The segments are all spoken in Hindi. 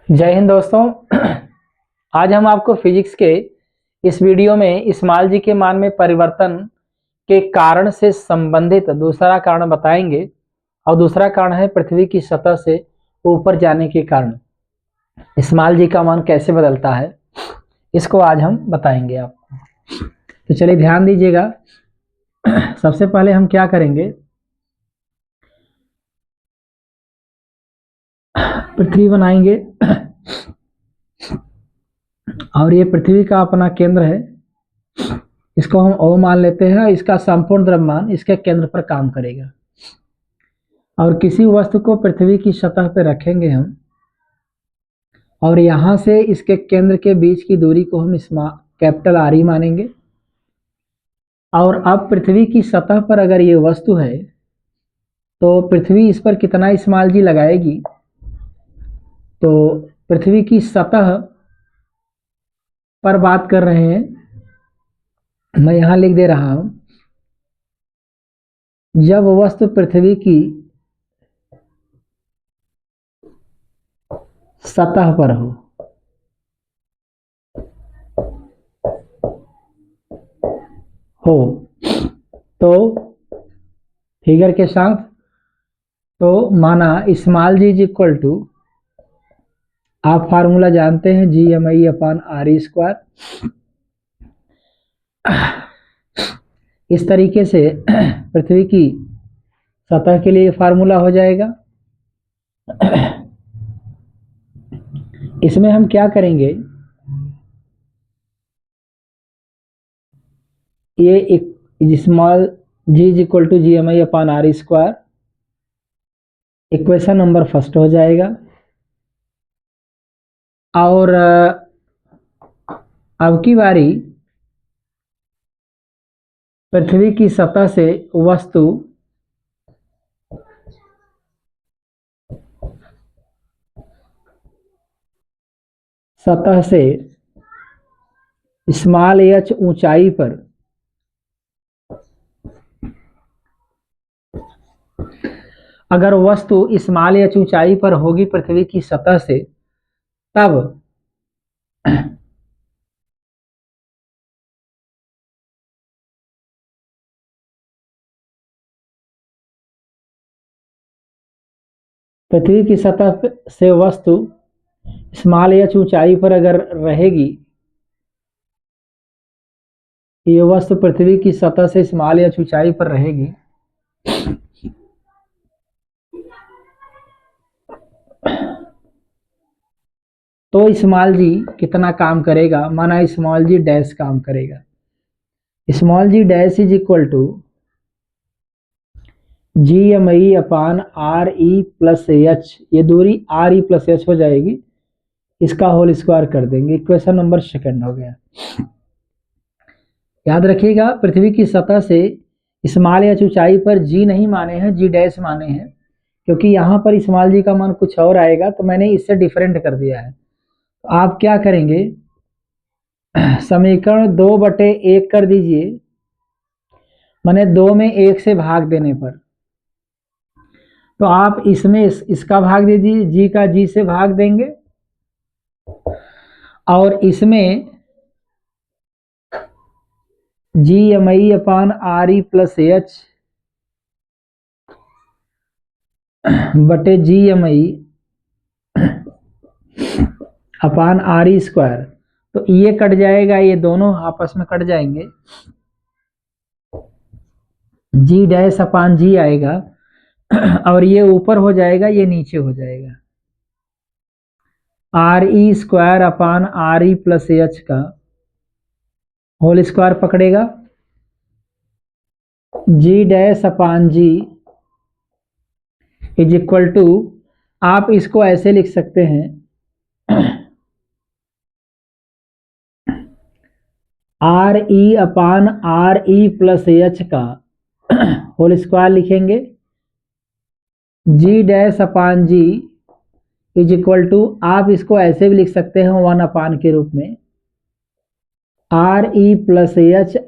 जय हिंद दोस्तों। आज हम आपको फिजिक्स के इस वीडियो में स्मॉल जी के मान में परिवर्तन के कारण से संबंधित दूसरा कारण बताएंगे और दूसरा कारण है पृथ्वी की सतह से ऊपर जाने के कारण स्मॉल जी का मान कैसे बदलता है, इसको आज हम बताएंगे आपको। तो चलिए ध्यान दीजिएगा। सबसे पहले हम क्या करेंगे, पृथ्वी बनाएंगे और ये पृथ्वी का अपना केंद्र है, इसको हम O मान लेते हैं। इसका संपूर्ण द्रव्यमान इसके केंद्र पर काम करेगा और किसी वस्तु को पृथ्वी की सतह पर रखेंगे हम और यहां से इसके केंद्र के बीच की दूरी को हम कैपिटल R मानेंगे। और अब पृथ्वी की सतह पर अगर ये वस्तु है तो पृथ्वी इस पर कितना स्मॉल जी लगाएगी, तो पृथ्वी की सतह पर बात कर रहे हैं, मैं यहां लिख दे रहा हूं। जब वस्तु पृथ्वी की सतह पर हो तो फिगर के साथ तो माना small G is equal to, आप फार्मूला जानते हैं, GMI/RE²। इस तरीके से पृथ्वी की सतह के लिए फार्मूला हो जाएगा। इसमें हम क्या करेंगे, ये एक small G is equal to GMI/RE², equation number first हो जाएगा। और अब की बारी पृथ्वी की सतह से वस्तु सतह से स्मॉल h ऊंचाई पर अगर वस्तु स्मॉल h ऊंचाई पर होगी पृथ्वी की सतह से, तब पृथ्वी की सतह से वस्तु स्मॉल h ऊंचाई पर अगर रहेगी, ये वस्तु पृथ्वी की सतह से स्मॉल h ऊंचाई पर रहेगी, तो स्मॉल जी कितना काम करेगा, माना स्मॉल जी डैश काम करेगा। Small G dash is equal to GMI/RE+H, ये दूरी RE+H हो जाएगी, इसका होल स्क्वायर कर देंगे। इक्वेशन नंबर सेकंड हो गया। याद रखिएगा, पृथ्वी की सतह से स्मॉल h ऊंचाई पर G नहीं माने हैं, G डैश माने हैं, क्योंकि यहाँ पर स्मॉल जी का मान कुछ और आएगा, तो मैंने इससे डिफरेंट कर दिया है। तो आप क्या करेंगे, समीकरण 2/1 कर दीजिए, माने 2 में 1 से भाग देने पर। तो आप इसमें इसका भाग दे दीजिए, G का G से भाग देंगे और इसमें GMI/RE+H बटे GMI/RE², तो ये कट जाएगा, ये दोनों आपस में कट जाएंगे, G डैश अपान G आएगा और ये ऊपर हो जाएगा, ये नीचे हो जाएगा। RE²/RE+H का होल स्क्वायर पकड़ेगा, G dash upon G is equal to, आप इसको ऐसे लिख सकते हैं, RE/RE+H का होल स्क्वायर लिखेंगे, G dash upon G is equal to, आप इसको ऐसे भी लिख सकते हैं 1 के रूप में, RE+H/RE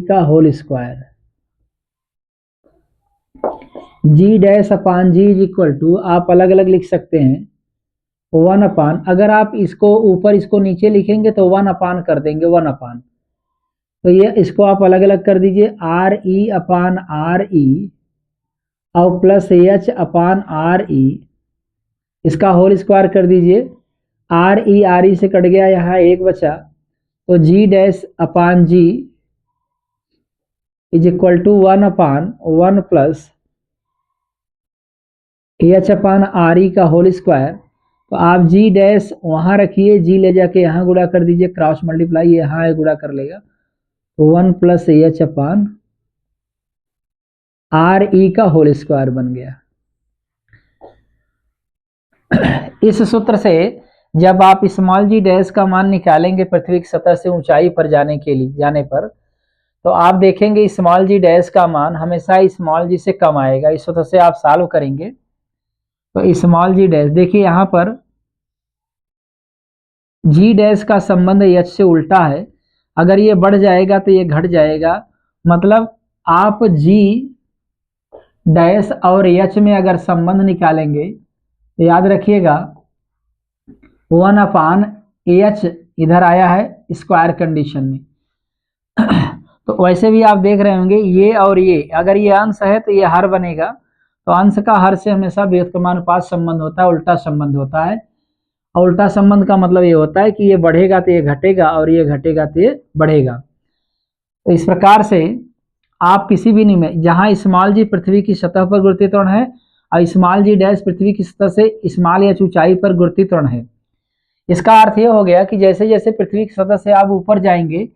का whole square. G dash upon G is equal to, आप अलग अलग लिख सकते हैं, वन अपान, अगर आप इसको ऊपर इसको नीचे लिखेंगे तो वन अपान कर देंगे, वन अपान। तो ये इसको आप अलग अलग कर दीजिए, आर ई अपान आर ई और प्लस एच अपान आर ई, इसका होल स्क्वायर कर दीजिए। आर ई से कट गया, यहाँ एक बचा, तो g dash upon g is equal to one upon one plus h upon R E का होल स्क्वायर। तो आप जी डैश वहां रखिए, जी ले जाके यहाँ गुणा कर दीजिए, क्रॉस मल्टीप्लाई यहाँ गुणा कर लेगा, तो one plus h upon R E का होल स्क्वायर बन गया। इस सूत्र से जब आप स्मॉल जी डैश का मान निकालेंगे पृथ्वी की सतह से ऊंचाई पर जाने पर, तो आप देखेंगे स्मॉल जी डैश का मान हमेशा स्मॉल जी से कम आएगा। इस सूत्र से आप सॉल्व करेंगे तो स्मॉल जी डैश, देखिए यहाँ पर जी डैश का संबंध एच से उल्टा है, अगर ये बढ़ जाएगा तो ये घट जाएगा। मतलब आप जी डैश और एच में अगर संबंध निकालेंगे तो याद रखिएगा वन अपान एच इधर आया है स्क्वायर कंडीशन में। तो वैसे भी आप देख रहे होंगे ये और ये, अगर ये अंश है तो ये हर बनेगा, तो अंश का हर से हमेशा व्युत्क्रमानुपात संबंध होता है, उल्टा संबंध होता है। और उल्टा संबंध का मतलब ये होता है कि ये बढ़ेगा तो ये घटेगा और ये घटेगा तो ये बढ़ेगा। तो इस प्रकार से आप किसी भी में जहां स्मॉल जी पृथ्वी की सतह पर गुरुत्वाकर्षण है और स्मॉल जी डैश पृथ्वी की सतह से स्मॉल या ऊंचाई पर गुरुत्वाकर्षण है, इसका अर्थ ये हो गया कि जैसे जैसे पृथ्वी की सतह से आप ऊपर जाएंगे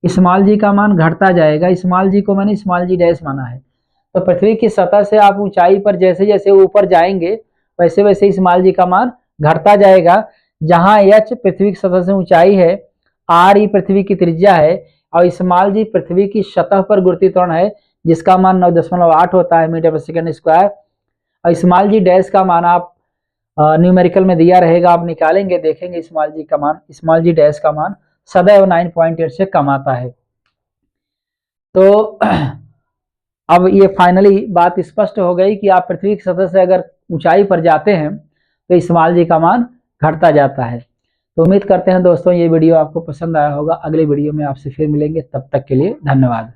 स्मॉल जी का मान घटता जाएगा। स्मॉल जी को मैंने स्मॉल जी डैश माना है, तो पृथ्वी की सतह से आप ऊंचाई पर जैसे जैसे ऊपर जाएंगे वैसे वैसे स्मॉल जी का मान घटता जाएगा। जहां एच पृथ्वी की सतह से ऊंचाई है, आर ई पृथ्वी की त्रिज्या है और स्मॉल जी पृथ्वी की सतह पर गुरुत्वाकर्षण है जिसका मान 9.8 होता है मीटर पर सेकंड स्क्वायर। और स्मॉल जी डैश का मान आप न्यूमेरिकल में दिया रहेगा, आप निकालेंगे देखेंगे स्मॉल जी का मान, स्मॉल जी डैश का मान सदैव 9.8 से कम आता है। तो अब ये फाइनली बात स्पष्ट हो गई कि आप पृथ्वी की सतह से अगर ऊंचाई पर जाते हैं तो स्मॉल जी का मान घटता जाता है। तो उम्मीद करते हैं दोस्तों ये वीडियो आपको पसंद आया होगा। अगले वीडियो में आपसे फिर मिलेंगे, तब तक के लिए धन्यवाद।